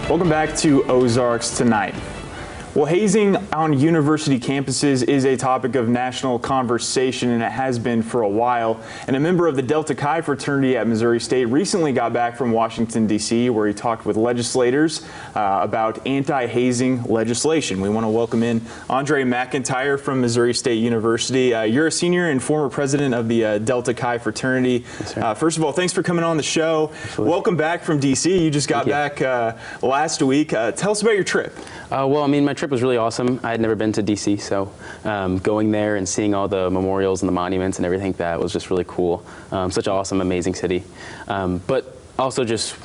Welcome back to Ozarks Tonight. Well, hazing on university campuses is a topic of national conversation, and it has been for a while. And a member of the Delta Chi fraternity at Missouri State recently got back from Washington, D.C., where he talked with legislators about anti-hazing legislation. We want to welcome in Andre McIntyre from Missouri State University. You're a senior and former president of the Delta Chi fraternity. Yes, first of all, thanks for coming on the show. Absolutely. Welcome back from D.C. You just got back last week. Tell us about your trip. Well, I mean, my trip was really awesome. I had never been to D.C., so going there and seeing all the memorials and the monuments and everything like that was just really cool. Such an awesome, amazing city. But also just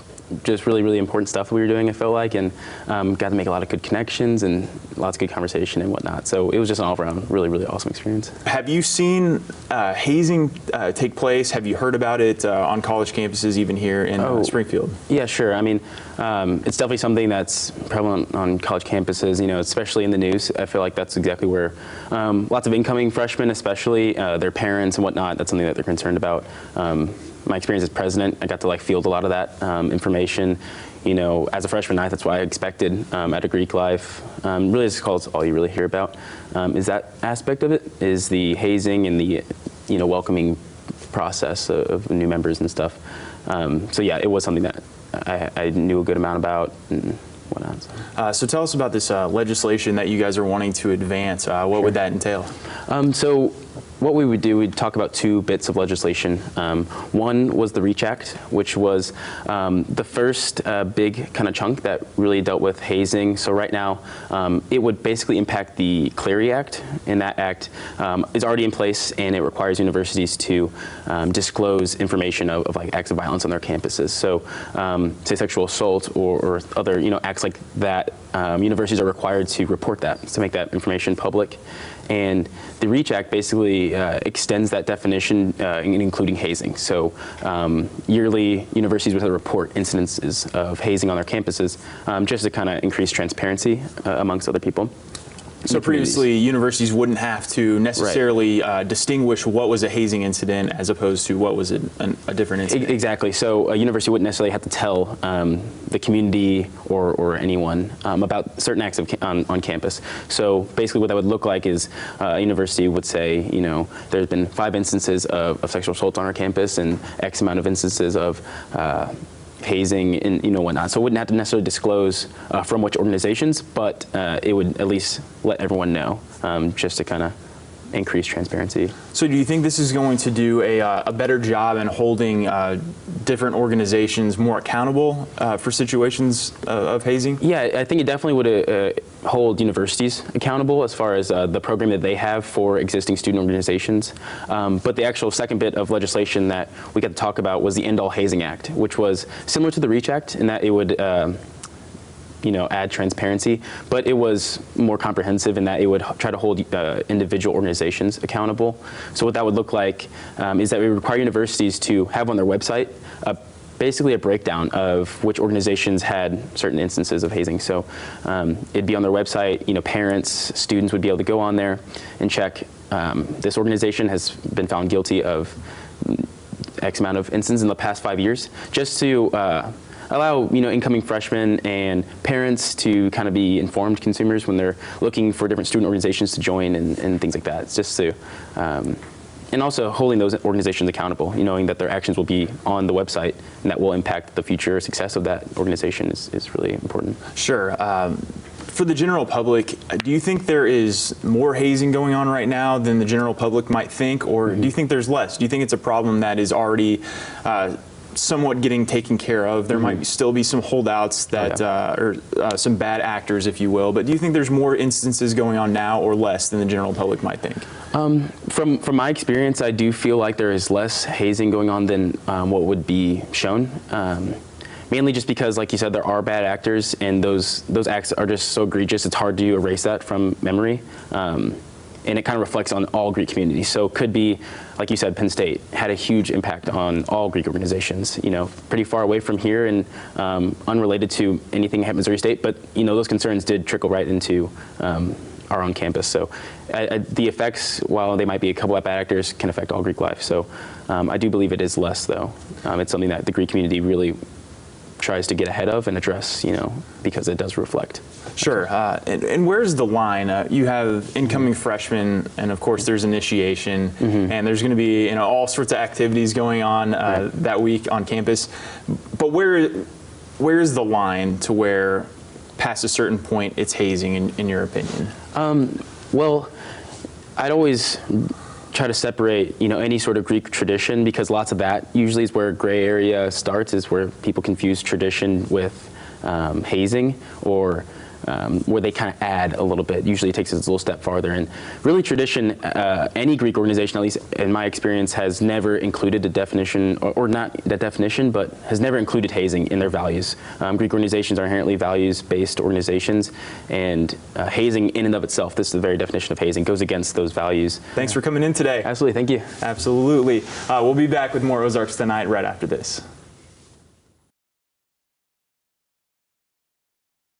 really, really important stuff we were doing, I felt like, and got to make a lot of good connections and lots of good conversation and whatnot. So it was just an all-around really, really awesome experience. Have you seen hazing take place? Have you heard about it on college campuses, even here in Springfield? Yeah, sure. I mean, it's definitely something that's prevalent on college campuses, you know, especially in the news. I feel like that's exactly where lots of incoming freshmen, especially their parents and whatnot, that's something that they're concerned about. My experience as president, I got to field a lot of that information. You know, as a freshman, that's what I expected at a Greek life. Really, this is all you really hear about. Is that aspect of it, is the hazing and the, welcoming process of new members and stuff. So yeah, it was something that I knew a good amount about and whatnot. So tell us about this legislation that you guys are wanting to advance. What would that entail? So what we would do, we'd talk about two bits of legislation. One was the REACH Act, which was the first big kind of chunk that really dealt with hazing. So right now, it would basically impact the Clery Act, and that act is already in place, and it requires universities to disclose information of acts of violence on their campuses. So say sexual assault or other acts like that, universities are required to report that, to make that information public. And the REACH Act basically extends that definition, including hazing. So yearly, universities would report incidences of hazing on their campuses, just to kind of increase transparency amongst other people. So previously, universities wouldn't have to necessarily distinguish what was a hazing incident as opposed to what was a different incident. Exactly. So a university wouldn't necessarily have to tell the community or anyone about certain acts on campus. So basically what that would look like is a university would say, there's been 5 instances of sexual assault on our campus and X amount of instances of hazing and whatnot. So it wouldn't have to necessarily disclose from which organizations, but it would at least let everyone know, just to kind of increase transparency. So do you think this is going to do a better job in holding different organizations more accountable for situations of hazing? Yeah, I think it definitely would hold universities accountable as far as the program that they have for existing student organizations. But the actual second bit of legislation that we got to talk about was the End All Hazing Act, which was similar to the REACH Act in that it would add transparency, but it was more comprehensive in that it would try to hold individual organizations accountable. So what that would look like is that we require universities to have on their website basically a breakdown of which organizations had certain instances of hazing. So it'd be on their website, parents, students would be able to go on there and check this organization has been found guilty of X amount of instances in the past 5 years, just to allow incoming freshmen and parents to kind of be informed consumers when they're looking for different student organizations to join and things like that. It's just to and also holding those organizations accountable, knowing that their actions will be on the website and that will impact the future success of that organization is really important. Sure. For the general public, do you think there is more hazing going on right now than the general public might think, or do you think there's less? Do you think it's a problem that is already somewhat getting taken care of? There might still be some holdouts that, or some bad actors, if you will, but do you think there's more instances going on now or less than the general public might think? From my experience, I do feel like there is less hazing going on than what would be shown. Mainly just because, like you said, there are bad actors, and those acts are just so egregious, it's hard to erase that from memory. And it kind of reflects on all Greek communities. So it could be, like you said, Penn State had a huge impact on all Greek organizations, pretty far away from here and unrelated to anything at Missouri State, but those concerns did trickle right into our own campus. So the effects, while they might be a couple of bad actors, can affect all Greek life. So I do believe it is less, though. It's something that the Greek community really tries to get ahead of and address, because it does reflect. Sure. And where's the line? You have incoming freshmen, and of course there's initiation, and there's going to be all sorts of activities going on that week on campus. But where is the line to where, past a certain point, it's hazing, in your opinion? Well, I'd always try to separate, any sort of Greek tradition, because lots of that usually is where gray area starts, is where people confuse tradition with hazing, or where they kind of add a little bit. Usually it takes us a little step farther. And really tradition, any Greek organization, at least in my experience, has never included a definition, or not that definition, but has never included hazing in their values. Greek organizations are inherently values-based organizations, and hazing in and of itself, this is the very definition of hazing, goes against those values. Thanks for coming in today. Absolutely, thank you. Absolutely. We'll be back with more Ozarks Tonight right after this.